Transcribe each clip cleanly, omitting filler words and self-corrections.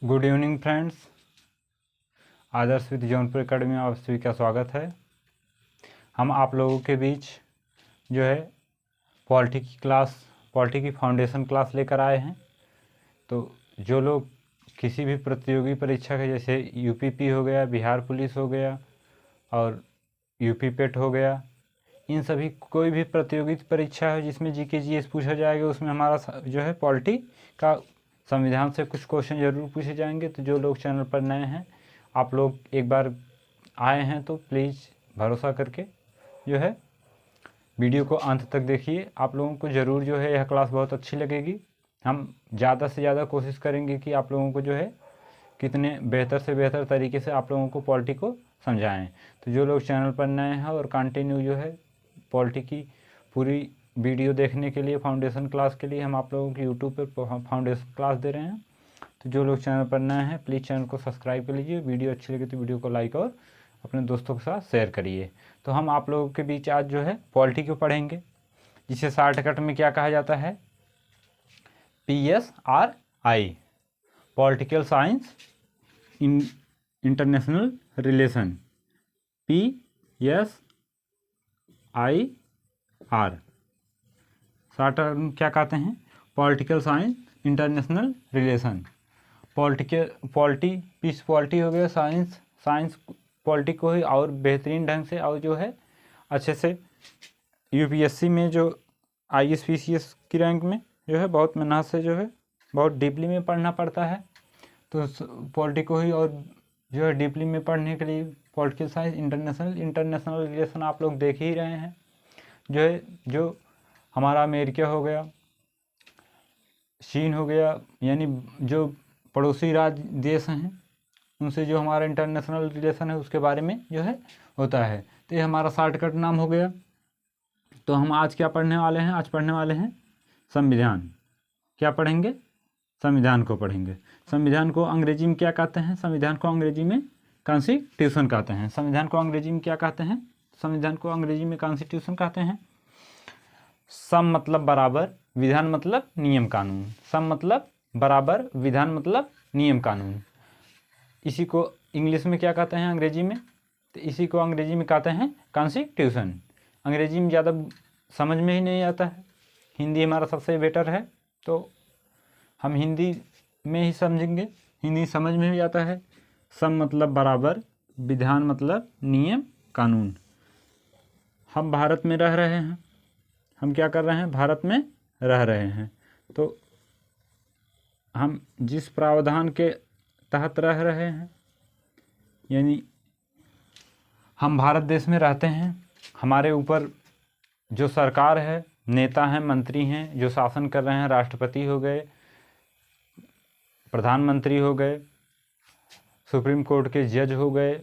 Good evening friends. Adarsh with Jaunpur academy में आप सभी का स्वागत है। हम आप लोगों के बीच जो है पॉलिटी की फाउंडेशन क्लास लेकर आए हैं। तो जो लोग किसी भी प्रतियोगी परीक्षा के जैसे यूपीपी हो गया, बिहार पुलिस हो गया और यूपी पेट हो गया, इन सभी कोई भी प्रतियोगी परीक्षा है जिसमें जीके जीएस पूछा जाएगा, उसमें हमारा जो है पॉलिटी का संविधान से कुछ क्वेश्चन ज़रूर पूछे जाएंगे। तो जो लोग चैनल पर नए हैं, आप लोग एक बार आए हैं तो प्लीज़ भरोसा करके जो है वीडियो को अंत तक देखिए। आप लोगों को ज़रूर जो है यह क्लास बहुत अच्छी लगेगी। हम ज़्यादा से ज़्यादा कोशिश करेंगे कि आप लोगों को जो है कितने बेहतर से बेहतर तरीके से आप लोगों को पॉलिटी को समझाएं। तो जो लोग चैनल पर नए हैं और कंटिन्यू जो है पॉलिटी की पूरी वीडियो देखने के लिए फाउंडेशन क्लास के लिए हम आप लोगों के यूट्यूब पर फाउंडेशन क्लास दे रहे हैं। तो जो लोग चैनल पर नए हैं प्लीज़ चैनल को सब्सक्राइब कर लीजिए। वीडियो अच्छी लगे तो वीडियो को लाइक और अपने दोस्तों के साथ शेयर करिए। तो हम आप लोगों के बीच आज जो है पॉलिटी को पढ़ेंगे, जिसे शॉर्टकट में क्या कहा जाता है, PSRI, political science international relation, PSIR। Short क्या कहते हैं, पॉलिटिकल साइंस इंटरनेशनल रिलेशन। पीस पॉलिटी हो गया, साइंस पॉलिटी को ही और बेहतरीन ढंग से और जो है अच्छे से यूपीएससी में जो IAS PCS की रैंक में जो है बहुत मेहनत से जो है बहुत डीपली में पढ़ना पड़ता है। तो पॉलिटी को ही और जो है डीपली में पढ़ने के लिए पॉलिटिकल साइंस इंटरनेशनल रिलेशन आप लोग देख ही रहे हैं। जो हमारा अमेरिका हो गया, चीन हो गया, यानी जो पड़ोसी राज्य देश हैं उनसे जो हमारा इंटरनेशनल रिलेशन है उसके बारे में जो है होता है। तो ये हमारा शॉर्टकट नाम हो गया। तो हम आज क्या पढ़ने वाले हैं, आज पढ़ने वाले हैं संविधान। क्या पढ़ेंगे, संविधान को पढ़ेंगे। संविधान को अंग्रेजी में क्या कहते हैं, संविधान को अंग्रेजी में कॉन्स्टिट्यूशन कहते हैं। संविधान को अंग्रेजी में क्या कहते हैं, संविधान को अंग्रेजी में कॉन्स्टिट्यूशन कहते हैं। सम मतलब बराबर, विधान मतलब नियम कानून। सम मतलब बराबर, विधान मतलब नियम कानून। इसी को इंग्लिश में क्या कहते हैं, अंग्रेजी में, तो इसी को अंग्रेजी में कहते हैं कॉन्स्टिट्यूशन। अंग्रेजी में ज़्यादा समझ में ही नहीं आता है, हिंदी हमारा सबसे बेटर है, तो हम हिंदी में ही समझेंगे, हिंदी समझ में भी आता है। सम मतलब बराबर, विधान मतलब नियम कानून। हम भारत में रह रहे हैं, हम क्या कर रहे हैं, भारत में रह रहे हैं। तो हम जिस प्रावधान के तहत रह रहे हैं, यानी हम भारत देश में रहते हैं, हमारे ऊपर जो सरकार है, नेता हैं, मंत्री हैं जो शासन कर रहे हैं, राष्ट्रपति हो गए, प्रधानमंत्री हो गए, सुप्रीम कोर्ट के जज हो गए,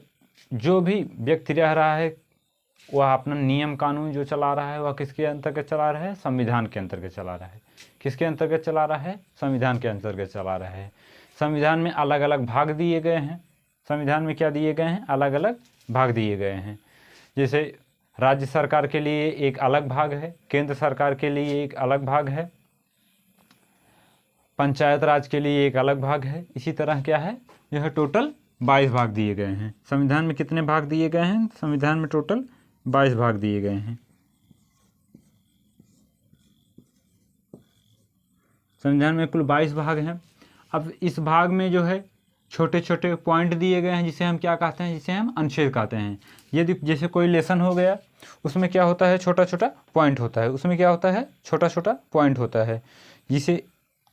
जो भी व्यक्ति रह रहा है वह अपना नियम कानून जो चला रहा है वह किसके अंतर्गत चला रहा है, संविधान के अंतर्गत चला रहा है। किसके अंतर्गत चला रहा है, संविधान के अंतर्गत चला रहा है। संविधान में अलग अलग भाग दिए गए हैं। संविधान में क्या दिए गए हैं, अलग अलग भाग दिए गए हैं। जैसे राज्य सरकार के लिए एक अलग भाग है, केंद्र सरकार के लिए एक अलग भाग है, पंचायत राज के लिए एक अलग भाग है। इसी तरह क्या है, यह टोटल 22 भाग दिए गए हैं। संविधान में कितने भाग दिए गए हैं, संविधान में टोटल 22 भाग दिए गए हैं। संविधान में कुल 22 भाग हैं। अब इस भाग में जो है छोटे छोटे पॉइंट दिए गए हैं, जिसे हम क्या कहते हैं, जिसे हम अनुच्छेद कहते हैं। यदि जैसे कोई लेसन हो गया, उसमें क्या होता है, छोटा छोटा पॉइंट होता है, उसमें क्या होता है, छोटा छोटा पॉइंट होता है, जिसे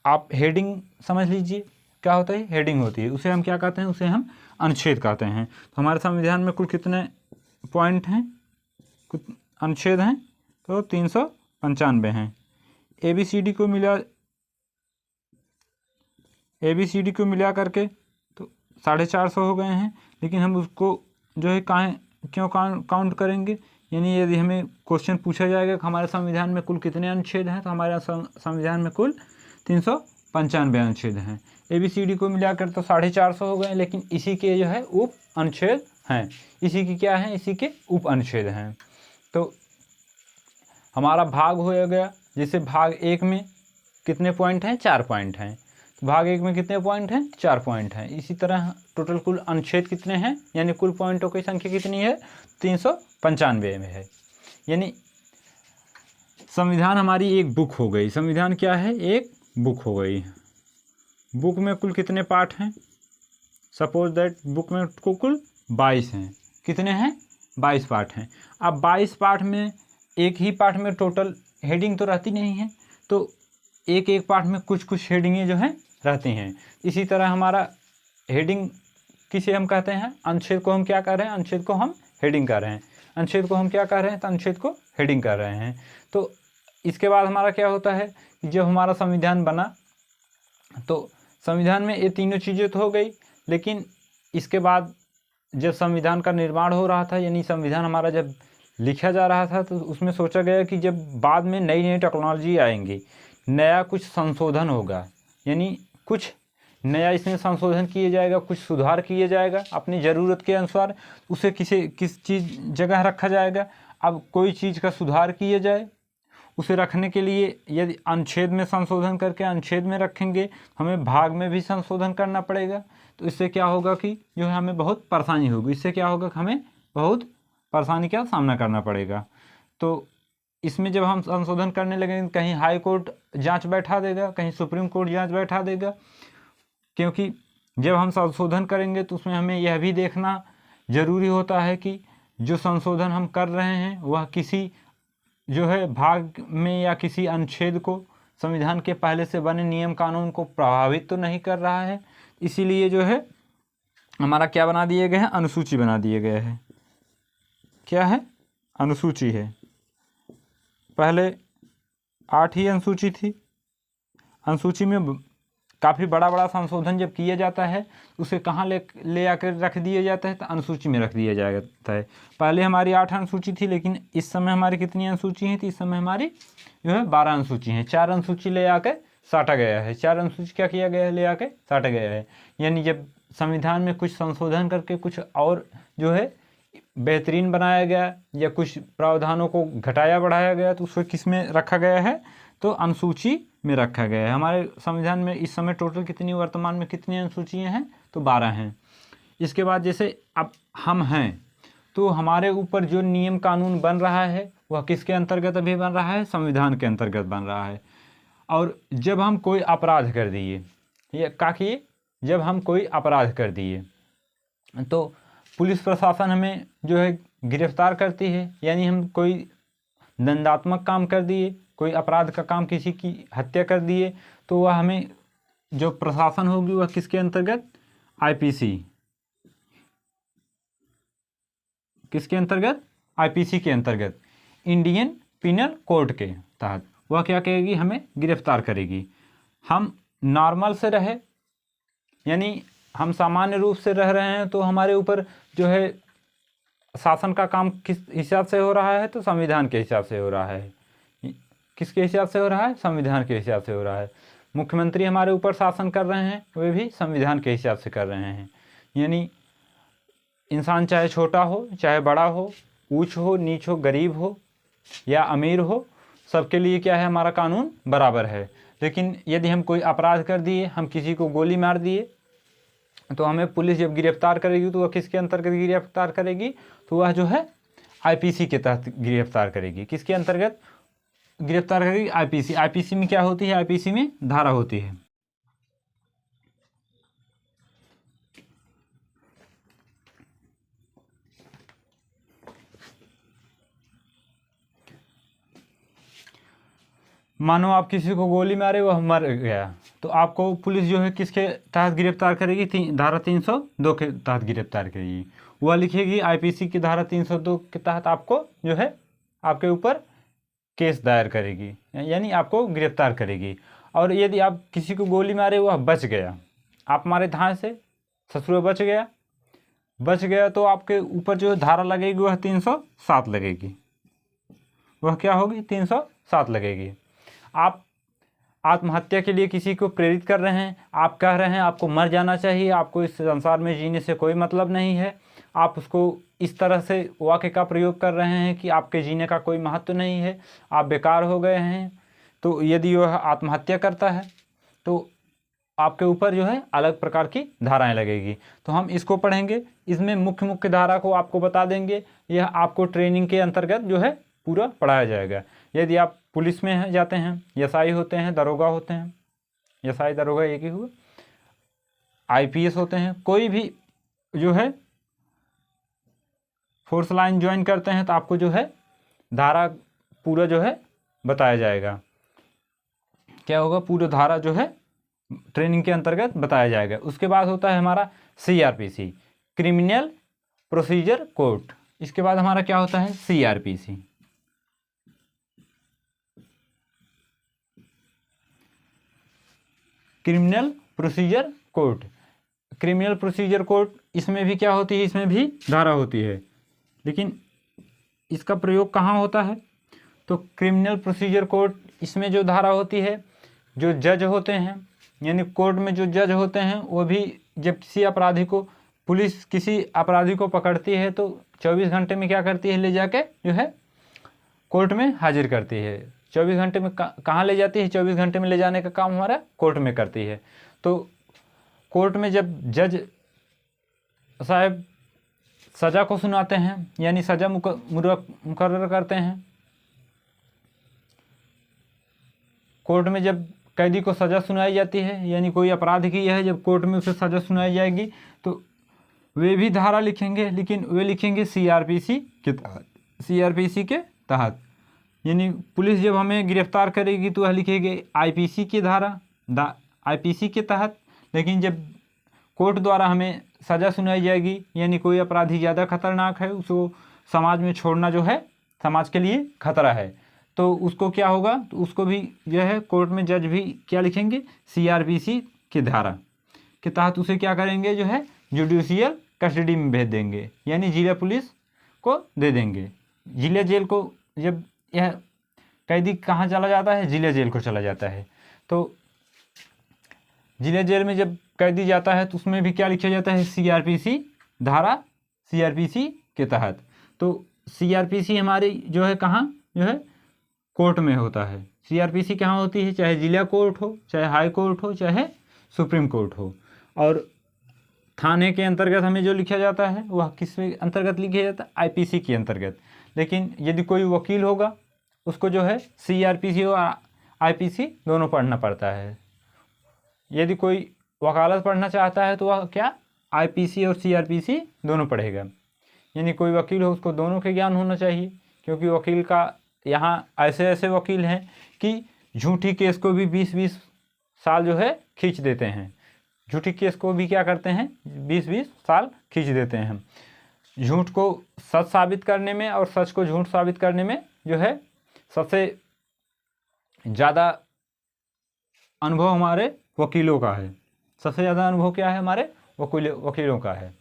आप हेडिंग समझ लीजिए। क्या होता है, हेडिंग होती है, उसे हम क्या कहते हैं, उसे हम अनुच्छेद कहते हैं। तो हमारे संविधान में कुल कितने पॉइंट हैं, कुछ अनुच्छेद हैं, तो 395 हैं। ABCD को मिला करके तो 450 हो गए हैं। लेकिन हम उसको जो है क्यों काउंट करेंगे, यानी यदि हमें क्वेश्चन पूछा जाएगा कि हमारे संविधान में कुल कितने अनुच्छेद हैं, तो हमारे संविधान में कुल 395 अनुच्छेद हैं। ABCD को मिलाकर तो 450 हो गए, लेकिन इसी के जो है उप अनुच्छेद हैं, इसी की क्या है, इसी के उप अनुच्छेद हैं। तो हमारा भाग हो गया, जैसे भाग 1 में कितने पॉइंट हैं, 4 पॉइंट हैं। भाग 1 में कितने पॉइंट हैं? 4 पॉइंट हैं। इसी तरह टोटल कुल अनुच्छेद कितने हैं, यानी कुल पॉइंटों की संख्या कितनी है? 395 में है। यानी संविधान हमारी एक बुक हो गई। संविधान क्या है? एक बुक हो गई। बुक में कुल कितने पार्ट हैं? सपोज दैट बुक में कुल 22 हैं। कितने हैं? 22 पार्ट हैं। अब 22 पार्ट में एक ही पार्ट में टोटल हेडिंग तो रहती नहीं है, तो एक एक पार्ट में कुछ कुछ हेडिंगें जो हैं रहती हैं। इसी तरह हमारा हेडिंग किसे हम कहते हैं? अनुच्छेद को हम क्या कर रहे हैं? अनुच्छेद को हम हेडिंग कर रहे हैं। अनुच्छेद को हम क्या कर रहे हैं? तो अनुच्छेद को हेडिंग कर रहे हैं। तो इसके बाद हमारा क्या होता है कि जब हमारा संविधान बना तो संविधान में ये तीनों चीज़ें तो हो गई, लेकिन इसके बाद जब संविधान का निर्माण हो रहा था, यानी संविधान हमारा जब लिखा जा रहा था, तो उसमें सोचा गया कि जब बाद में नई नई टेक्नोलॉजी आएंगी, नया कुछ संशोधन होगा, यानी कुछ नया इसमें संशोधन किया जाएगा, कुछ सुधार किया जाएगा अपनी ज़रूरत के अनुसार, उसे किस चीज़ जगह रखा जाएगा। अब कोई चीज़ का सुधार किया जाए, उसे रखने के लिए यदि अनुच्छेद में संशोधन करके अनुच्छेद में रखेंगे, हमें भाग में भी संशोधन करना पड़ेगा। तो इससे क्या होगा कि जो है हमें बहुत परेशानी होगी। इससे क्या होगा कि हमें बहुत परेशानी का सामना करना पड़ेगा। तो इसमें जब हम संशोधन करने लगेंगे, कहीं हाई कोर्ट जांच बैठा देगा, कहीं सुप्रीम कोर्ट जांच बैठा देगा, क्योंकि जब हम संशोधन करेंगे तो उसमें हमें यह भी देखना ज़रूरी होता है कि जो संशोधन हम कर रहे हैं वह किसी जो है भाग में या किसी अनुच्छेद को, संविधान के पहले से बने नियम कानून को प्रभावित तो नहीं कर रहा है। इसीलिए जो है हमारा क्या बना दिए गए हैं? अनुसूची बना दिए गए हैं। क्या है? अनुसूची है। पहले 8 ही अनुसूची थी। अनुसूची में काफ़ी बड़ा बड़ा संशोधन जब किया जाता है उसे कहाँ ले आकर रख दिया जाता है? तो अनुसूची में रख दिया जाता है। पहले हमारी 8 अनुसूची थी, लेकिन इस समय हमारी कितनी अनुसूची हैं? तो इस समय हमारी जो है 12 अनुसूची हैं। 4 अनुसूची ले आकर साटा गया है। 4 अनुसूची क्या किया गया है? ले आकर साटा गया है। यानी जब संविधान में कुछ संशोधन करके कुछ और जो है बेहतरीन बनाया गया या कुछ प्रावधानों को घटाया बढ़ाया गया, तो उसको किस में रखा गया है? तो अनुसूची में रखा गया है। हमारे संविधान में इस समय टोटल कितनी, वर्तमान में कितनी अनुसूचियाँ हैं? तो 12 हैं। इसके बाद जैसे अब हम हैं तो हमारे ऊपर जो नियम कानून बन रहा है वह किसके अंतर्गत अभी बन रहा है? संविधान के अंतर्गत बन रहा है। और जब हम कोई अपराध कर दिए, ये क्या किए? जब हम कोई अपराध कर दिए तो पुलिस प्रशासन हमें जो है गिरफ्तार करती है, यानी हम कोई दंडात्मक काम कर दिए, कोई अपराध का काम, किसी की हत्या कर दिए, तो वह हमें जो प्रशासन होगी वह किसके अंतर्गत? आईपीसी। किसके अंतर्गत? आईपीसी के अंतर्गत, इंडियन पिनल कोड के तहत वह क्या करेगी? हमें गिरफ्तार करेगी। हम नॉर्मल से रहे, यानी हम सामान्य रूप से रह रहे हैं, तो हमारे ऊपर जो है शासन का काम किस हिसाब से हो रहा है? तो संविधान के हिसाब से हो रहा है। किसके हिसाब से हो रहा है? संविधान के हिसाब से हो रहा है। मुख्यमंत्री हमारे ऊपर शासन कर रहे हैं, वे भी संविधान के हिसाब से कर रहे हैं। यानी इंसान चाहे छोटा हो चाहे बड़ा हो, ऊंच हो नीच हो, गरीब हो या अमीर हो, सबके लिए क्या है? हमारा कानून बराबर है। लेकिन यदि हम कोई अपराध कर दिए, हम किसी को गोली मार दिए, तो हमें पुलिस जब गिरफ्तार करेगी तो वह किसके अंतर्गत गिरफ्तार करेगी? तो वह जो है आईपीसी के तहत गिरफ्तार करेगी। किसके अंतर्गत गिरफ्तार करेगी? आईपीसी। आईपीसी में क्या होती है? आईपीसी में धारा होती है। मानो आप किसी को गोली मारे, वह मर गया, तो आपको पुलिस जो है किसके तहत गिरफ्तार करेगी? धारा 302 के तहत गिरफ्तार करेगी। वह लिखेगी आईपीसी की धारा 302 के तहत आपको जो है आपके ऊपर केस दायर करेगी, यानी आपको गिरफ्तार करेगी। और यदि आप किसी को गोली मारे, वह बच गया, आप मारे धार से, ससुर बच गया, तो आपके ऊपर जो धारा लगेगी वह 307 लगेगी। वह क्या होगी? 307 लगेगी। आप आत्महत्या के लिए किसी को प्रेरित कर रहे हैं, आप कह रहे हैं आपको मर जाना चाहिए, आपको इस संसार में जीने से कोई मतलब नहीं है, आप उसको इस तरह से वाक्य का प्रयोग कर रहे हैं कि आपके जीने का कोई महत्व नहीं है, आप बेकार हो गए हैं, तो यदि वह आत्महत्या करता है तो आपके ऊपर जो है अलग प्रकार की धाराएं लगेगी। तो हम इसको पढ़ेंगे, इसमें मुख्य मुख्य धारा को आपको बता देंगे। यह आपको ट्रेनिंग के अंतर्गत जो है पूरा पढ़ाया जाएगा। यदि आप पुलिस में जाते हैं, एसआई होते हैं, दरोगा होते हैं, एसआई दरोगा एक ही हुआ, आईपीएस होते हैं, कोई भी जो है फोर्स लाइन ज्वाइन करते हैं, तो आपको जो है धारा पूरा जो है बताया जाएगा। क्या होगा, पूरा धारा जो है ट्रेनिंग के अंतर्गत बताया जाएगा। उसके बाद होता है हमारा सीआरपीसी, क्रिमिनल प्रोसीजर कोड। इसके बाद हमारा क्या होता है, CrPC, criminal procedure code. Criminal procedure code, इसमें भी क्या होती है, इसमें भी धारा होती है, लेकिन इसका प्रयोग कहाँ होता है, तो क्रिमिनल प्रोसीजर कोड, इसमें जो धारा होती है, जो जज होते हैं, यानी कोर्ट में जो जज होते हैं, वो भी जब किसी अपराधी को, पुलिस किसी अपराधी को पकड़ती है तो 24 घंटे में क्या करती है, ले जाके जो है कोर्ट में हाजिर करती है। 24 घंटे में कहाँ ले जाती है, 24 घंटे में ले जाने का काम हमारा कोर्ट में करती है। तो कोर्ट में जब जज साहब सज़ा को सुनाते हैं, यानी सज़ा मुकर्रर करते हैं, कोर्ट में जब कैदी को सज़ा सुनाई जाती है, यानी कोई अपराध की है, जब कोर्ट में उसे सज़ा सुनाई जाएगी, तो वे भी धारा लिखेंगे, लेकिन वे लिखेंगे सीआरपीसी के तहत। सीआरपीसी के तहत, यानी पुलिस जब हमें गिरफ्तार करेगी तो वह लिखेगी आईपीसी की धारा, आईपीसी के तहत। लेकिन जब कोर्ट द्वारा हमें सज़ा सुनाई जाएगी, यानी कोई अपराधी ज़्यादा खतरनाक है, उसको समाज में छोड़ना जो है समाज के लिए खतरा है, तो उसको क्या होगा, तो उसको भी जो है कोर्ट में जज भी क्या लिखेंगे, सीआरपीसी की धारा के तहत उसे क्या करेंगे, जो है जुडिशियल कस्टडी में भेज देंगे, यानी जिला पुलिस को दे देंगे। जिला जेल को जब यह कैदी कहाँ चला जाता है, जिला जेल को चला जाता है। तो जिला जेल में जब कैदी जाता है तो उसमें भी क्या लिखा जाता है, सीआरपीसी धारा, सीआरपीसी के तहत। तो सीआरपीसी हमारी जो है कहाँ, जो है कोर्ट में होता है। सीआरपीसी कहाँ होती है, चाहे जिला कोर्ट हो, चाहे हाई कोर्ट हो, चाहे सुप्रीम कोर्ट हो। और थाने के अंतर्गत हमें जो लिखा जाता है वह किस अंतर्गत लिखा जाता है, आईपीसी के अंतर्गत। लेकिन यदि कोई वकील होगा उसको जो है सीआरपीसी और आईपीसी दोनों पढ़ना पड़ता है। यदि कोई वकालत पढ़ना चाहता है तो वह क्या, आईपीसी और सीआरपीसी दोनों पढ़ेगा। यानी कोई वकील हो उसको दोनों के ज्ञान होना चाहिए, क्योंकि वकील का यहाँ ऐसे ऐसे वकील हैं कि झूठी केस को भी 20-20 साल जो है खींच देते हैं। झूठी केस को भी क्या करते हैं, 20-20 साल खींच देते हैं। झूठ को सच साबित करने में और सच को झूठ साबित करने में जो है सबसे ज़्यादा अनुभव हमारे वकीलों का है। सबसे ज़्यादा अनुभव क्या है, हमारे वकीलों का है।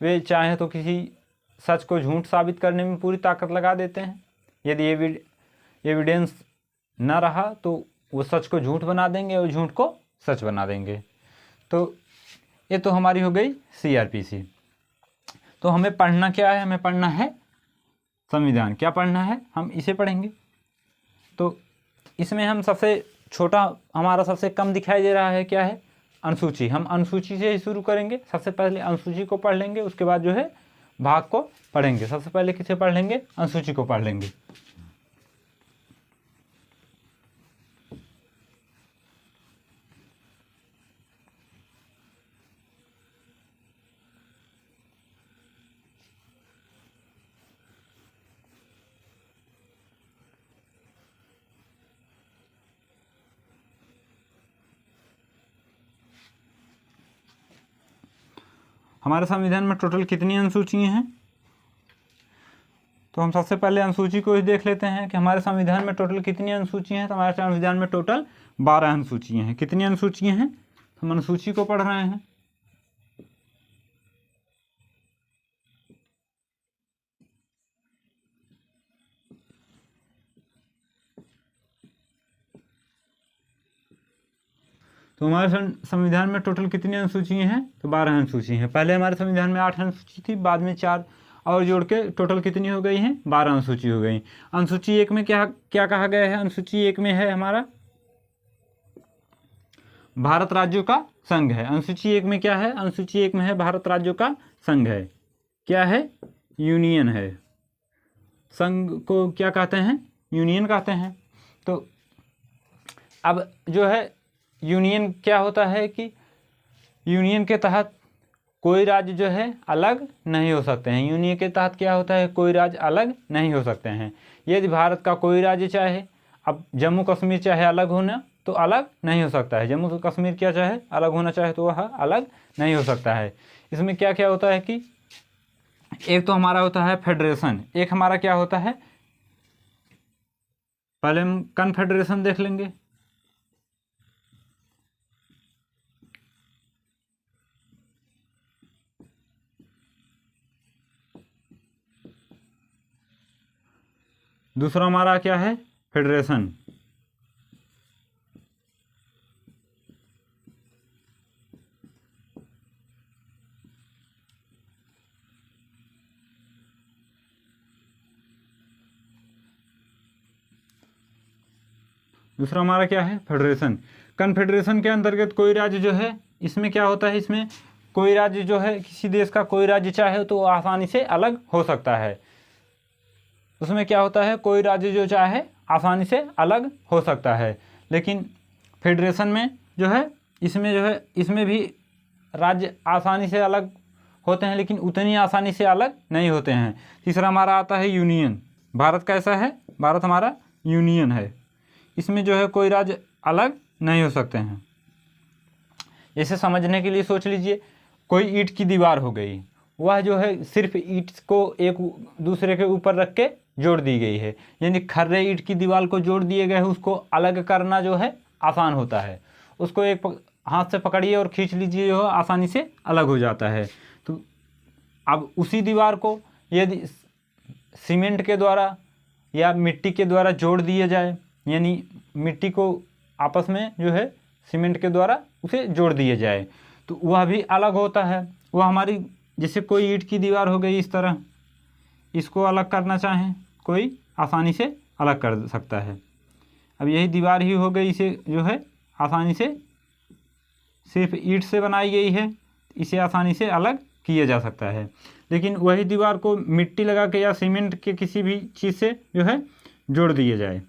वे चाहे तो किसी सच को झूठ साबित करने में पूरी ताकत लगा देते हैं। यदि एविडेंस न रहा तो वो सच को झूठ बना देंगे और झूठ को सच बना देंगे। तो ये तो हमारी हो गई सीआरपीसी। तो हमें पढ़ना क्या है, हमें पढ़ना है संविधान। क्या पढ़ना है, हम इसे पढ़ेंगे। तो इसमें हम सबसे छोटा, हमारा सबसे कम दिखाई दे रहा है क्या है, अनुसूची। हम अनुसूची से ही शुरू करेंगे। सबसे पहले अनुसूची को पढ़ लेंगे, उसके बाद जो है भाग को पढ़ेंगे। सबसे पहले किसे पढ़ लेंगे, अनुसूची को पढ़ लेंगे। हमारे संविधान में टोटल कितनी अनुसूचियाँ हैं, तो हम सबसे पहले अनुसूची को ही देख लेते हैं कि हमारे संविधान में टोटल कितनी अनुसूचियाँ हैं। तो हमारे संविधान में टोटल 12 अनुसूचियाँ हैं। कितनी अनुसूचियाँ हैं, हम अनुसूची को पढ़ रहे हैं। तो हमारे संविधान में टोटल कितनी अनुसूचियाँ हैं, तो 12 अनुसूचियाँ हैं। पहले हमारे संविधान में 8 अनुसूची थी, बाद में 4 और जोड़ के टोटल कितनी हो गई हैं, 12 अनुसूची हो गई। अनुसूची 1 में क्या क्या कहा गया है, अनुसूची 1 में है हमारा भारत राज्यों का संघ है। अनुसूची 1 में क्या है? अनुसूची 1 में है भारत राज्यों का संघ है। क्या है? यूनियन है। संघ को क्या कहते हैं? यूनियन कहते हैं। तो अब जो है यूनियन क्या होता है कि यूनियन के तहत कोई राज्य जो है अलग नहीं हो सकते हैं। यूनियन के तहत क्या होता है? कोई राज्य अलग नहीं हो सकते हैं। यदि भारत का कोई राज्य चाहे, अब जम्मू कश्मीर चाहे अलग होना तो अलग नहीं हो सकता है। जम्मू कश्मीर क्या चाहे अलग होना चाहे तो वह अलग नहीं हो सकता है। इसमें क्या क्या होता है कि एक तो हमारा होता है फेडरेशन, एक हमारा क्या होता है, पहले हम कन्फेडरेशन देख लेंगे। दूसरा हमारा क्या है? फेडरेशन। दूसरा हमारा क्या है? फेडरेशन। कन्फेडरेशन के अंतर्गत कोई राज्य जो है, इसमें क्या होता है, इसमें कोई राज्य जो है, किसी देश का कोई राज्य चाहे तो आसानी से अलग हो सकता है। उसमें क्या होता है, कोई राज्य जो चाहे आसानी से अलग हो सकता है। लेकिन फेडरेशन में जो है, इसमें भी राज्य आसानी से अलग होते हैं, लेकिन उतनी आसानी से अलग नहीं होते हैं। तीसरा हमारा आता है यूनियन। भारत कैसा है? भारत हमारा यूनियन है। इसमें जो है कोई राज्य अलग नहीं हो सकते हैं। इसे समझने के लिए सोच लीजिए, कोई ईंट की दीवार हो गई, वह जो है सिर्फ ईंट को एक दूसरे के ऊपर रख के जोड़ दी गई है। यानी खर्रे ईंट की दीवार को जोड़ दिए गए हैं, उसको अलग करना जो है आसान होता है। उसको एक हाथ से पकड़िए और खींच लीजिए, जो है आसानी से अलग हो जाता है। तो अब उसी दीवार को यदि सीमेंट के द्वारा या मिट्टी के द्वारा जोड़ दिया जाए, यानी मिट्टी को आपस में जो है सीमेंट के द्वारा उसे जोड़ दिया जाए, तो वह भी अलग होता है। वह हमारी, जैसे कोई ईंट की दीवार हो गई इस तरह, इसको अलग करना चाहें कोई आसानी से अलग कर सकता है। अब यही दीवार ही हो गई, इसे जो है आसानी से सिर्फ ईंट से बनाई गई है, इसे आसानी से अलग किया जा सकता है। लेकिन वही दीवार को मिट्टी लगा के या सीमेंट के किसी भी चीज़ से जो है जोड़ दिया जाए,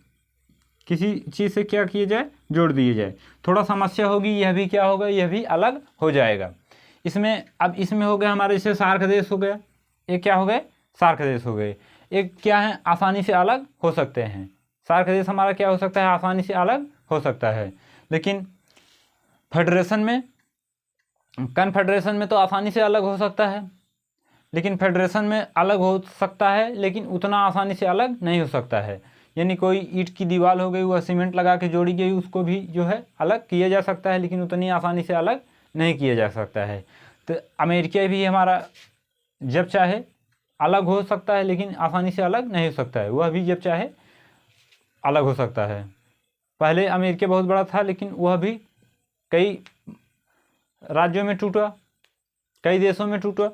किसी चीज़ से क्या किया जाए, जोड़ दिए जाए, थोड़ा समस्या होगी, यह भी क्या होगा, यह भी अलग हो जाएगा। इसमें अब इसमें हो गया हमारे, जैसे सार्क देश हो गया, एक क्या हो गए, सार्क देश हो गए। एक क्या है, आसानी से अलग हो सकते हैं। सार्क देश हमारा क्या हो सकता है, आसानी से अलग हो सकता है। लेकिन फेडरेशन में, कन्फेडरेशन में तो आसानी से अलग हो सकता है, लेकिन फेडरेशन में अलग हो सकता है, लेकिन उतना आसानी से अलग नहीं हो सकता है। यानी कोई ईंट की दीवार हो गई, वह सीमेंट लगा के जोड़ी गई, उसको भी जो है अलग किया जा सकता है, लेकिन उतनी आसानी से अलग नहीं किया जा सकता है। तो अमेरिका भी हमारा जब चाहे अलग हो सकता है, लेकिन आसानी से अलग नहीं हो सकता है। वह भी जब चाहे अलग हो सकता है। पहले अमेरिका बहुत बड़ा था, लेकिन वह भी कई राज्यों में टूटा, कई देशों में टूटा।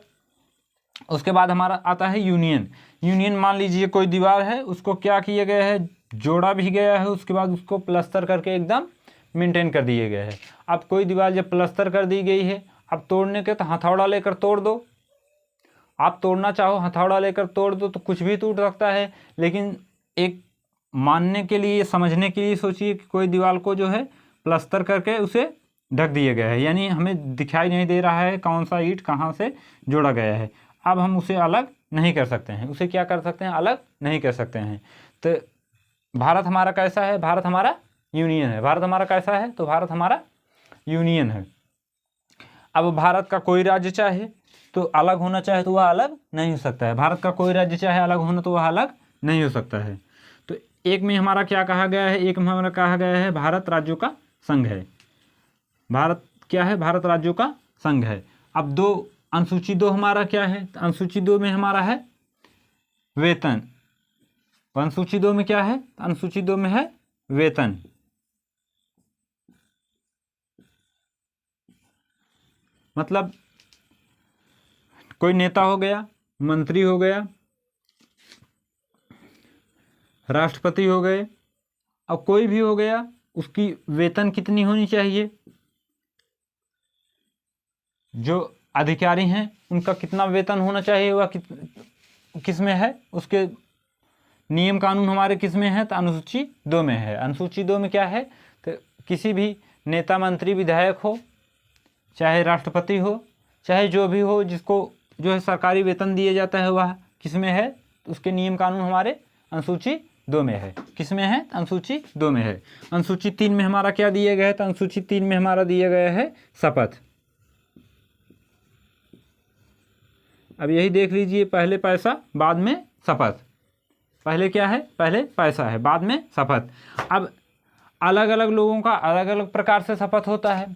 उसके बाद हमारा आता है यूनियन। यूनियन मान लीजिए कोई दीवार है, उसको क्या किया गया है, जोड़ा भी गया है, उसके बाद उसको प्लस्तर करके एकदम मेंटेन कर दिए गए है। अब कोई दीवार जब प्लस्तर कर दी गई है, अब तोड़ने के तो हथौड़ा लेकर तोड़ दो, आप तोड़ना चाहो हथौड़ा लेकर तोड़ दो तो कुछ भी टूट सकता है। लेकिन एक मानने के लिए, समझने के लिए सोचिए कि कोई दीवार को जो है प्लस्तर करके उसे ढक दिया गया है, यानी हमें दिखाई नहीं दे रहा है कौन सा ईंट कहाँ से जोड़ा गया है। अब हम उसे अलग नहीं कर सकते हैं, उसे क्या कर सकते हैं, अलग नहीं कर सकते हैं। तो भारत हमारा कैसा है, भारत हमारा यूनियन है। भारत हमारा कैसा है, तो भारत हमारा यूनियन है। अब भारत का कोई राज्य चाहे तो अलग होना चाहे तो वह अलग नहीं हो सकता है। भारत का कोई राज्य चाहे अलग होना तो वह अलग नहीं हो सकता है। तो एक में हमारा क्या कहा गया है, एक में हमारा कहा गया है भारत राज्यों का संघ है। भारत क्या है, भारत राज्यों का संघ है। अब दो, अनुसूची 2 हमारा क्या है, तो अनुसूची 2 में हमारा है वेतन। अनुसूची 2 में क्या है, अनुसूची 2 में है वेतन। मतलब कोई नेता हो गया, मंत्री हो गया, राष्ट्रपति हो गए, अब कोई भी हो गया, उसकी वेतन कितनी होनी चाहिए, जो अधिकारी हैं उनका कितना वेतन होना चाहिए, वह किस में है, उसके नियम कानून हमारे किस में है, तो अनुसूची 2 में है। अनुसूची 2 में क्या है, तो किसी भी नेता, मंत्री, विधायक हो, चाहे राष्ट्रपति हो, चाहे जो भी हो, जिसको जो है सरकारी वेतन दिया जाता है, वह किस में है, तो उसके नियम कानून हमारे अनुसूची 2 में है। किस में है, अनुसूची 2 में है। अनुसूची 3 में हमारा क्या दिया गया है, तो अनुसूची 3 में हमारा दिया गया है शपथ। अब यही देख लीजिए, पहले पैसा बाद में शपथ। पहले क्या है, पहले पैसा है, बाद में शपथ। अब अलग अलग लोगों का अलग अलग प्रकार से शपथ होता है,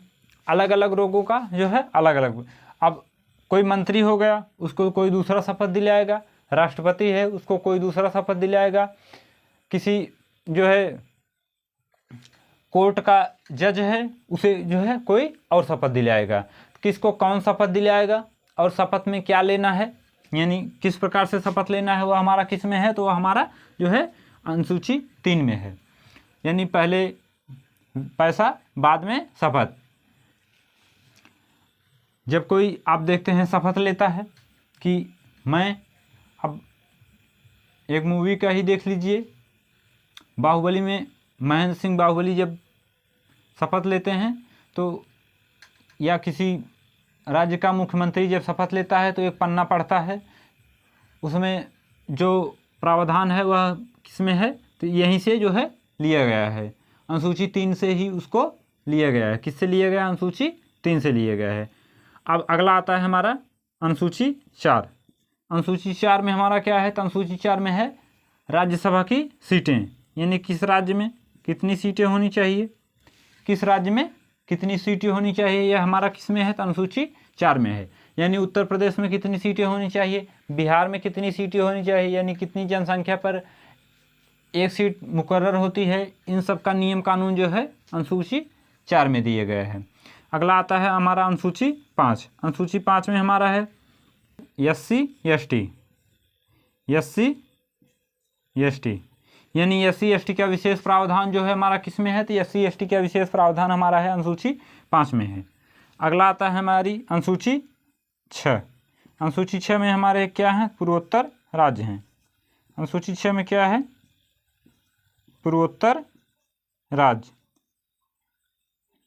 अलग अलग लोगों का जो है अलग अलग। अब कोई मंत्री हो गया, उसको कोई दूसरा शपथ दिलाएगा, राष्ट्रपति है उसको कोई दूसरा शपथ दिलाएगा, किसी जो है कोर्ट का जज है उसे जो है कोई और शपथ दिलाएगा। किसको कौन शपथ दिलाएगा और शपथ में क्या लेना है, यानी किस प्रकार से शपथ लेना है, वह हमारा किस में है, तो वह हमारा जो है अनुसूची 3 में है। यानी पहले पैसा बाद में शपथ। जब कोई आप देखते हैं शपथ लेता है कि मैं, अब एक मूवी का ही देख लीजिए, बाहुबली में महेंद्र सिंह बाहुबली जब शपथ लेते हैं, तो या किसी राज्य का मुख्यमंत्री जब शपथ लेता है तो एक पन्ना पढ़ता है, उसमें जो प्रावधान है वह किस में है, तो यहीं से जो है लिया गया है, अनुसूची 3 से ही उसको लिया गया है। किससे लिया गया, अनुसूची 3 से लिया गया है। अब अगला आता है हमारा अनुसूची 4। अनुसूची 4 में हमारा क्या है, तो अनुसूची 4 में है राज्यसभा की सीटें, यानी किस राज्य में कितनी सीटें होनी चाहिए, किस राज्य में कितनी सीटें होनी चाहिए, यह हमारा किस में है, तो अनुसूची 4 में है। यानी उत्तर प्रदेश में कितनी सीटें होनी चाहिए, बिहार में कितनी सीटें होनी चाहिए, यानी कितनी जनसंख्या पर एक सीट मुकर्रर होती है, इन सब का नियम कानून जो है अनुसूची 4 में दिए गए हैं। अगला आता है हमारा अनुसूची 5। अनुसूची 5 में हमारा है SC ST, यानी SC ST का विशेष प्रावधान जो है हमारा किस में है, तो SC ST का विशेष प्रावधान हमारा है अनुसूची 5 में है। अगला आता है हमारी अनुसूची 6। अनुसूची 6 में हमारे क्या हैं, पूर्वोत्तर राज्य हैं। अनुसूची 6 में क्या है, पूर्वोत्तर राज्य,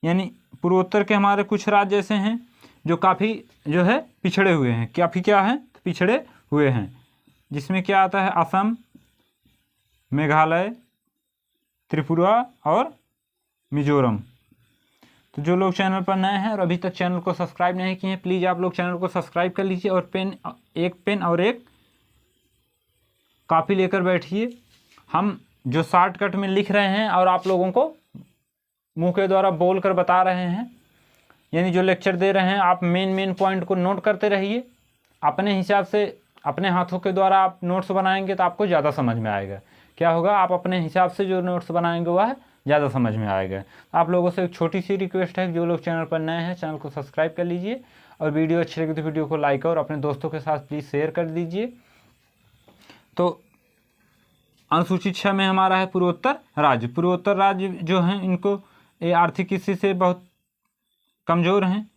यानी पूर्वोत्तर के हमारे कुछ राज्य ऐसे हैं जो काफ़ी जो है पिछड़े हुए हैं, काफ़ी क्या है, पिछड़े हुए हैं, जिसमें क्या आता है असम, मेघालय, त्रिपुरा और मिजोरम। तो जो लोग चैनल पर नए हैं और अभी तक चैनल को सब्सक्राइब नहीं किए हैं, प्लीज़ आप लोग चैनल को सब्सक्राइब कर लीजिए और एक पेन और एक कॉपी लेकर बैठिए। हम जो शॉर्टकट में लिख रहे हैं और आप लोगों को मुंह के द्वारा बोल कर बता रहे हैं, यानी जो लेक्चर दे रहे हैं, आप मेन पॉइंट को नोट करते रहिए। अपने हिसाब से अपने हाथों के द्वारा आप नोट्स बनाएंगे तो आपको ज़्यादा समझ में आएगा। क्या होगा, आप अपने हिसाब से जो नोट्स बनाएंगे वह ज़्यादा समझ में आएगा। आप लोगों से एक छोटी सी रिक्वेस्ट है, जो लोग चैनल पर नए हैं चैनल को सब्सक्राइब कर लीजिए और वीडियो अच्छी लगे तो वीडियो को लाइक और अपने दोस्तों के साथ प्लीज़ शेयर कर दीजिए। तो अनुसूची 6 में हमारा है पूर्वोत्तर राज्य। पूर्वोत्तर राज्य जो हैं इनको ये आर्थिक स्थिति से बहुत कमज़ोर हैं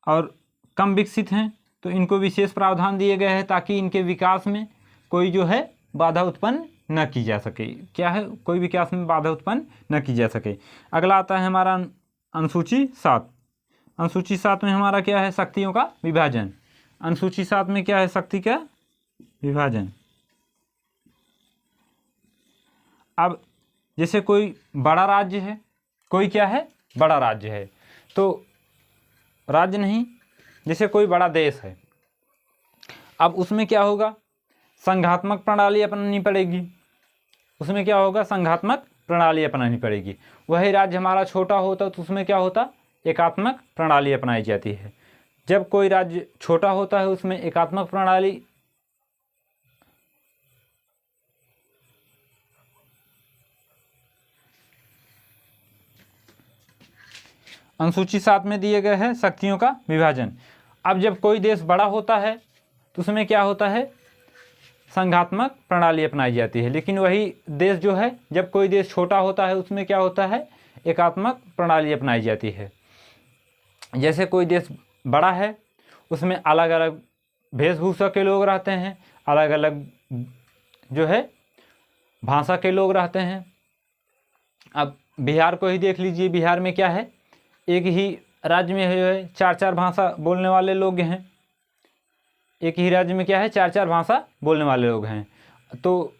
और कम विकसित हैं, तो इनको विशेष प्रावधान दिए गए हैं ताकि इनके विकास में कोई जो है बाधा उत्पन्न न की जा सके। क्या है, कोई विकास में बाधा उत्पन्न न की जा सके। अगला आता है हमारा अनुसूची 7। अनुसूची 7 में हमारा क्या है, शक्तियों का विभाजन। अनुसूची 7 में क्या है, शक्ति का विभाजन। अब जैसे कोई बड़ा राज्य है, कोई क्या है, बड़ा राज्य है, तो राज्य नहीं, जैसे कोई बड़ा देश है, अब उसमें क्या होगा, संघात्मक प्रणाली अपनानी पड़ेगी। उसमें क्या होगा, संघात्मक प्रणाली अपनानी पड़ेगी। वही राज्य हमारा छोटा होता तो उसमें क्या होता, एकात्मक प्रणाली अपनाई जाती है। जब कोई राज्य छोटा होता है उसमें एकात्मक प्रणाली अनुसूची 7 में दिए गए हैं शक्तियों का विभाजन। अब जब कोई देश बड़ा होता है तो उसमें क्या होता है, संघात्मक प्रणाली अपनाई जाती है। लेकिन वही देश जो है, जब कोई देश छोटा होता है उसमें क्या होता है, एकात्मक प्रणाली अपनाई जाती है। जैसे कोई देश बड़ा है उसमें अलग अलग वेशभूषा के लोग रहते हैं, अलग अलग जो है भाषा के लोग रहते हैं। अब बिहार को ही देख लीजिए, बिहार में क्या है, एक ही राज्य में जो है 4-4 भाषा बोलने वाले लोग हैं। एक ही राज्य में क्या है, 4-4 भाषा बोलने वाले लोग हैं। तो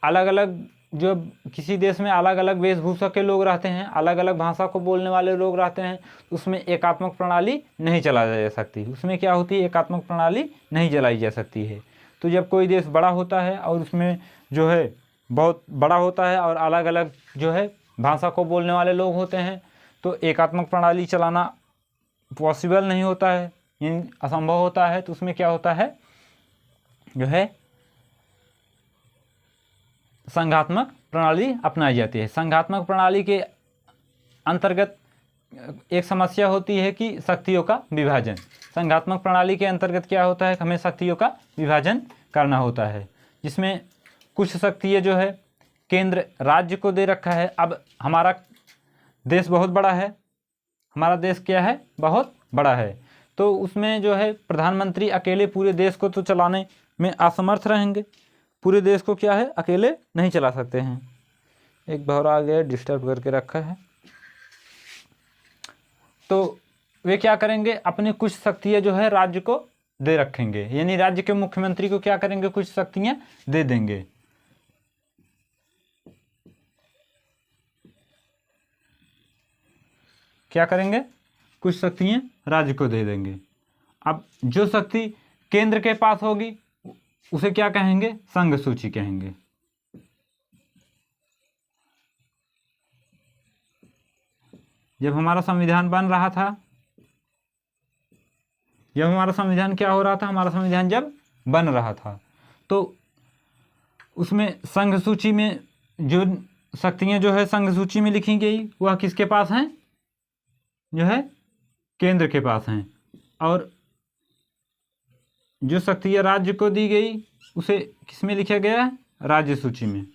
अलग अलग जो किसी देश में अलग अलग वेशभूषा के लोग रहते हैं, अलग अलग भाषा को बोलने वाले लोग रहते हैं, उसमें एकात्मक प्रणाली नहीं चलाई जा सकती। उसमें क्या होती है, एकात्मक प्रणाली नहीं चलाई जा सकती है। तो जब कोई देश बड़ा होता है और उसमें जो है बहुत बड़ा होता है और अलग अलग जो है भाषा को बोलने वाले लोग होते हैं, तो एकात्मक प्रणाली चलाना पॉसिबल नहीं होता है, असंभव होता है। तो उसमें क्या होता है, जो है संघात्मक प्रणाली अपनाई जाती है। संघात्मक प्रणाली के अंतर्गत एक समस्या होती है कि शक्तियों का विभाजन। संघात्मक प्रणाली के अंतर्गत क्या होता है, हमें शक्तियों का विभाजन करना होता है, जिसमें कुछ शक्तियाँ जो है केंद्र राज्य को दे रखा है। अब हमारा देश बहुत बड़ा है, हमारा देश क्या है, बहुत बड़ा है, तो उसमें जो है प्रधानमंत्री अकेले पूरे देश को तो चलाने में असमर्थ रहेंगे। पूरे देश को क्या है, अकेले नहीं चला सकते हैं। एक भौरा आ गया, डिस्टर्ब करके रखा है। तो वे क्या करेंगे, अपने कुछ शक्तियाँ जो है राज्य को दे रखेंगे, यानी राज्य के मुख्यमंत्री को क्या करेंगे, कुछ शक्तियाँ दे देंगे। क्या करेंगे, कुछ शक्तियाँ राज्य को दे देंगे। अब जो शक्ति केंद्र के पास होगी उसे क्या कहेंगे, संघ सूची कहेंगे। जब हमारा संविधान बन रहा था, जब हमारा संविधान क्या हो रहा था, हमारा संविधान जब बन रहा था, तो उसमें संघ सूची में जो शक्तियाँ जो है संघ सूची में लिखी गई वह किसके पास हैं, जो है केंद्र के पास हैं। और जो शक्तियाँ राज्य को दी गई उसे किस में लिखा गया है, राज्य सूची में।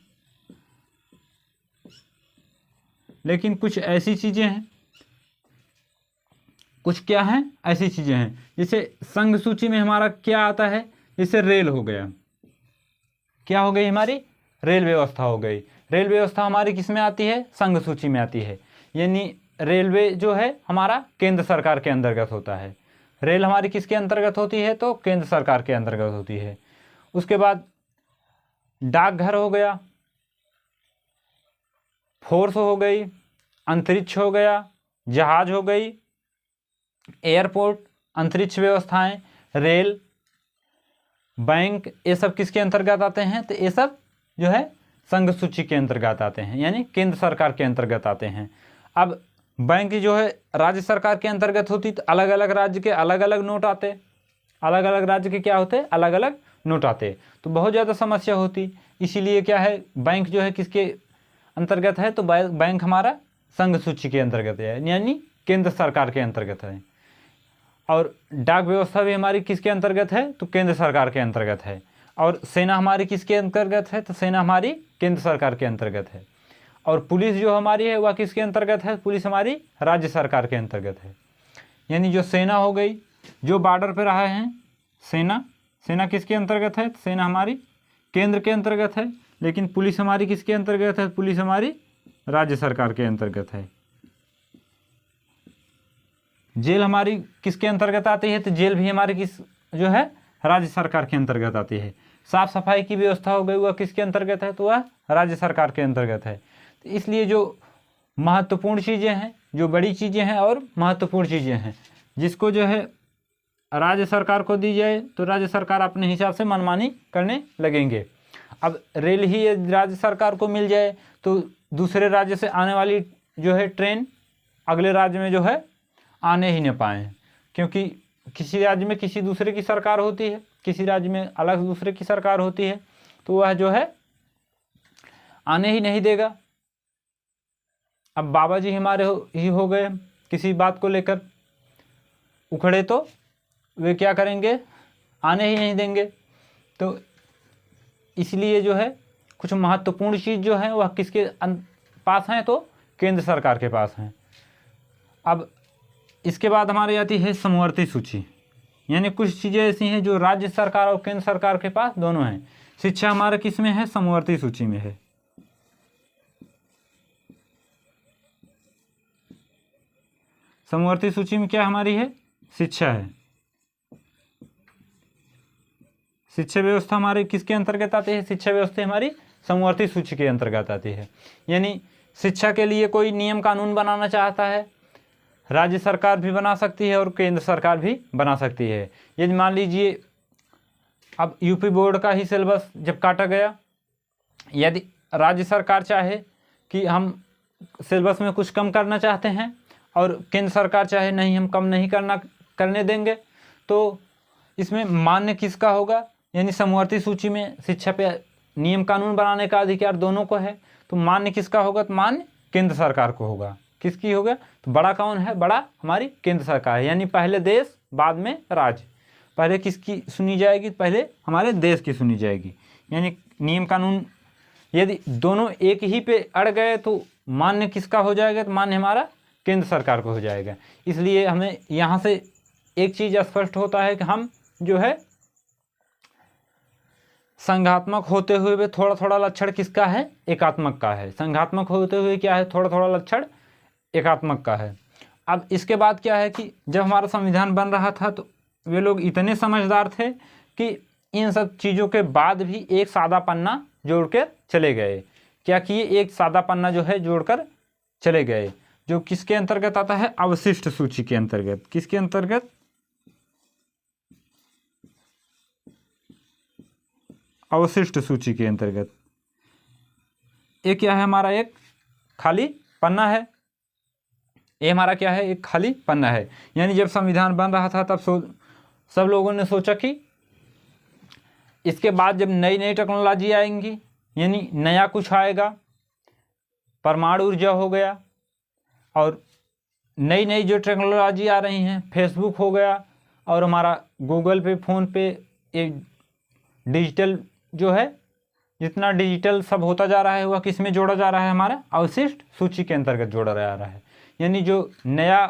लेकिन कुछ ऐसी चीज़ें हैं, कुछ क्या हैं, ऐसी चीज़ें हैं, जैसे संघ सूची में हमारा क्या आता है, जैसे रेल हो गया, क्या हो गई, हमारी रेल व्यवस्था हो गई। रेल व्यवस्था हमारी किस में आती है, संघ सूची में आती है। यानी रेलवे जो है हमारा केंद्र सरकार के अंतर्गत होता है। रेल हमारी किसके अंतर्गत होती है, तो केंद्र सरकार के अंतर्गत होती है। उसके बाद डाकघर हो गया, फोर्स हो गई, अंतरिक्ष हो गया, जहाज हो गई, एयरपोर्ट, अंतरिक्ष व्यवस्थाएं, रेल, बैंक, ये सब किसके अंतर्गत आते हैं, तो ये सब जो है संघ सूची के अंतर्गत आते हैं, यानी केंद्र सरकार के अंतर्गत आते हैं। अब बैंक जो है राज्य सरकार के अंतर्गत होती, तो अलग अलग राज्य के अलग अलग नोट आते, अलग अलग राज्य के क्या होते, अलग अलग नोट आते, तो बहुत ज़्यादा समस्या होती। इसीलिए क्या है, बैंक जो है किसके अंतर्गत है, तो बैंक हमारा संघ सूची के अंतर्गत है, यानी केंद्र सरकार के अंतर्गत है। और डाक व्यवस्था भी हमारी किसके अंतर्गत है, तो केंद्र सरकार के अंतर्गत है। और सेना हमारी किसके अंतर्गत है, तो सेना हमारी केंद्र सरकार के अंतर्गत है। और पुलिस जो हमारी है वह किसके अंतर्गत है, पुलिस हमारी राज्य सरकार के अंतर्गत है। यानी जो सेना हो गई, जो बॉर्डर पर रहे हैं, सेना किसके अंतर्गत है, सेना हमारी केंद्र के अंतर्गत है। लेकिन पुलिस हमारी किसके अंतर्गत है, पुलिस हमारी राज्य सरकार के अंतर्गत है। जेल हमारी किसके अंतर्गत आती है, तो जेल भी हमारी किस जो है राज्य सरकार के अंतर्गत आती है। साफ सफाई की व्यवस्था हो गई, वह किसके अंतर्गत है, तो वह राज्य सरकार के अंतर्गत है। तो इसलिए जो महत्वपूर्ण चीज़ें हैं, जो बड़ी चीज़ें हैं और महत्वपूर्ण चीज़ें हैं, जिसको जो है राज्य सरकार को दी जाए तो राज्य सरकार अपने हिसाब से मनमानी करने लगेंगे। अब रेल ही राज्य सरकार को मिल जाए तो दूसरे राज्य से आने वाली जो है ट्रेन अगले राज्य में जो है आने ही न पाएँ, क्योंकि किसी राज्य में किसी दूसरे की सरकार होती है, किसी राज्य में अलग दूसरे की सरकार होती है, तो वह जो है आने ही नहीं देगा। अब बाबा जी हमारे ही हो गए, किसी बात को लेकर उखड़े तो वे क्या करेंगे, आने ही नहीं देंगे। तो इसलिए जो है कुछ महत्वपूर्ण चीज़ जो है वह किसके पास हैं, तो केंद्र सरकार के पास हैं। अब इसके बाद हमारी आती है समवर्ती सूची। यानी कुछ चीज़ें ऐसी हैं जो राज्य सरकार और केंद्र सरकार के पास दोनों हैं। शिक्षा हमारा किस में है? समवर्ती सूची में है। समवर्ती सूची में क्या हमारी है? शिक्षा है। शिक्षा व्यवस्था हमारी किसके अंतर्गत आती है? शिक्षा व्यवस्था हमारी समवर्ती सूची के अंतर्गत आती है। यानी शिक्षा के लिए कोई नियम कानून बनाना चाहता है, राज्य सरकार भी बना सकती है और केंद्र सरकार भी बना सकती है। यदि मान लीजिए अब यूपी बोर्ड का ही सिलेबस जब काटा गया, यदि राज्य सरकार चाहे कि हम सिलेबस में कुछ कम करना चाहते हैं और केंद्र सरकार चाहे नहीं हम कम नहीं करने देंगे, तो इसमें मान्य किसका होगा? यानी समवर्ती सूची में शिक्षा पे नियम कानून बनाने का अधिकार दोनों को है, तो मान्य किसका होगा? तो मान्य केंद्र सरकार को होगा। किसकी होगा? तो बड़ा कौन है? बड़ा हमारी केंद्र सरकार है। यानी पहले देश बाद में राज्य। पहले किसकी सुनी जाएगी? पहले हमारे देश की सुनी जाएगी। यानी नियम कानून यदि दोनों एक ही पे अड़ गए तो मान्य किसका हो जाएगा? तो मान्य हमारा केंद्र सरकार को हो जाएगा। इसलिए हमें यहाँ से एक चीज़ स्पष्ट होता है कि हम जो है संघात्मक होते हुए भी थोड़ा थोड़ा लक्षण किसका है? एकात्मक का है। संघात्मक होते हुए क्या है? थोड़ा थोड़ा लक्षण एकात्मक का है। अब इसके बाद क्या है कि जब हमारा संविधान बन रहा था तो वे लोग इतने समझदार थे कि इन सब चीज़ों के बाद भी एक सादा पन्ना जोड़कर चले गए। क्या किए? एक सादा पन्ना जो है जोड़कर चले गए, जो किसके अंतर्गत आता है? अवशिष्ट सूची के अंतर्गत। किसके अंतर्गत? अवशिष्ट सूची के अंतर्गत। ये क्या है हमारा? एक खाली पन्ना है। ये हमारा क्या है? एक खाली पन्ना है। यानी जब संविधान बन रहा था तब सब लोगों ने सोचा कि इसके बाद जब नई नई टेक्नोलॉजी आएंगी, यानी नया कुछ आएगा, परमाणु ऊर्जा हो गया और नई नई जो टेक्नोलॉजी आ रही हैं, फेसबुक हो गया और हमारा गूगल पे, फ़ोन पे, एक डिजिटल जो है, जितना डिजिटल सब होता जा रहा है वह किस में जोड़ा जा रहा है? हमारा अवशिष्ट सूची के अंतर्गत जोड़ा जा रहा है। यानी जो नया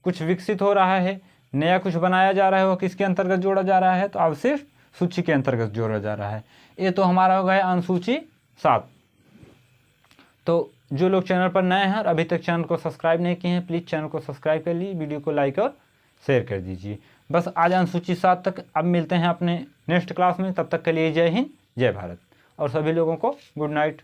कुछ विकसित हो रहा है, नया कुछ बनाया जा रहा है, वह किसके अंतर्गत जोड़ा जा रहा है? तो अवशिष्ट सूची के अंतर्गत जोड़ा जा रहा है। ये तो हमारा हो गया अनुसूची 7। तो जो लोग चैनल पर नए हैं और अभी तक चैनल को सब्सक्राइब नहीं किए हैं, प्लीज़ चैनल को सब्सक्राइब कर लीजिए, वीडियो को लाइक और शेयर कर दीजिए। बस आज अनुसूची 7 तक। अब मिलते हैं अपने नेक्स्ट क्लास में। तब तक के लिए जय हिंद, जय भारत और सभी लोगों को गुड नाइट।